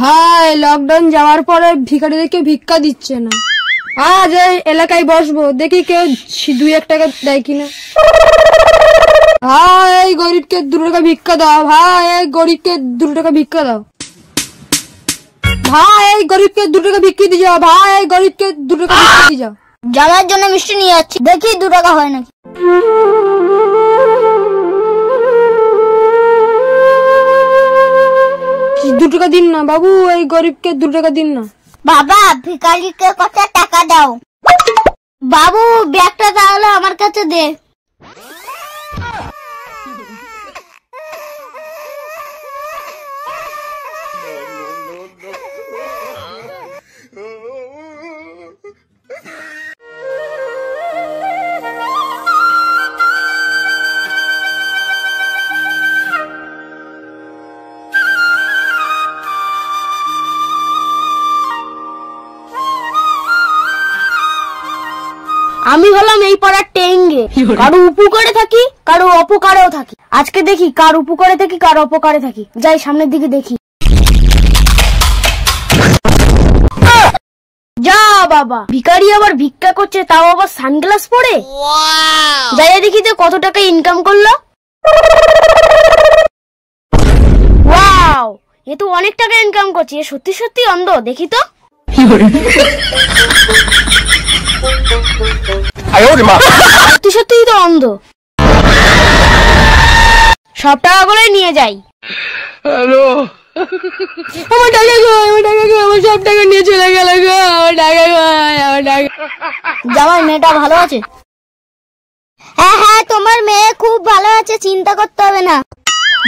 ভাই লকডাউন যাওয়ার পরে ভিখারিদেরকে ভিক্ষা দিচ্ছে না। আজ এই এলাকায় বসবো, দেখি কেউ 2-1 টাকা দেয় কিনা। ভাই এই গরিবকে 2 টাকা ভিক্ষা দাও, ভাই এই গরিবকে 2 টাকা ভিক্ষা দাও, ভাই এই গরিবকে 2 টাকা ভিক্ষা দিয়ে যাও, ভাই এই গরিবকে 2 টাকা ভিক্ষা দিয়ে যাও। জামার জন্য মিষ্টি নিয়ে যাচ্ছি, দেখি 2 টাকা হয় নাকি। 2 টাকা দিন না বাবু, এই গরিবকে 2 টাকা দিন না। বাবা ভিখারিকে কত টাকা দাও। বাবু ব্যাগটা তাহলে আমার কাছে দে। আমি হলাম এই পাড়ার টেঙ্গে, কারো উপকারে থাকি কারো অপকারেও থাকি। আজকে দেখি কার উপকারে থাকি কার অপকারে থাকি। যাই সামনের দিকে দেখি। যা বাবা, ভিখারি আবার ভিক্ষা করছে, তাও আবার সানগ্লাস পরে। যাই দেখি তো কত টাকা ইনকাম করলো। ওয়াও, এ তো অনেক টাকা ইনকাম করছে। এ সত্যি সত্যি অন্ধ, দেখি তো। সত্যি সত্যিই তো অন্ধ। সব টাকাগুলোই নিয়ে যাই। হ্যালো, আমার টাকা গো, আমার টাকা গো, আমার সব টাকা নিয়ে চলে গেল গো, আমার টাকা গো, আমার টাকা। জামাই মেয়েটা ভালো আছে? হ্যাঁ হ্যাঁ, তোমার মেয়ে খুব ভালো আছে, চিন্তা করতে হবে না।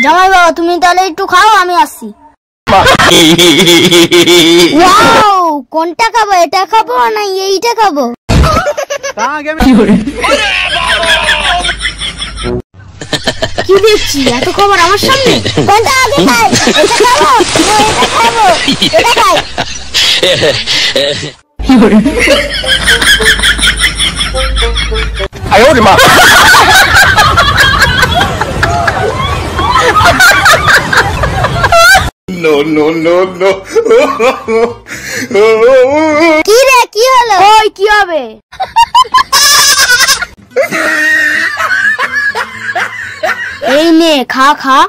জামাই বাবা তুমি তাহলে একটু খাও, আমি আসছি। ওয়াও, কোনটা খাবো? এটা খাবো না এইটা খাবো? কি দেখছি এত খবর আমার সামনে? কোনটা আগে খাই? এটা খাবো না এটা খাবো? এটা খাই। No, no, no, no. কি রে, কি হলো? ওই কি হবে? এই নে খা খা।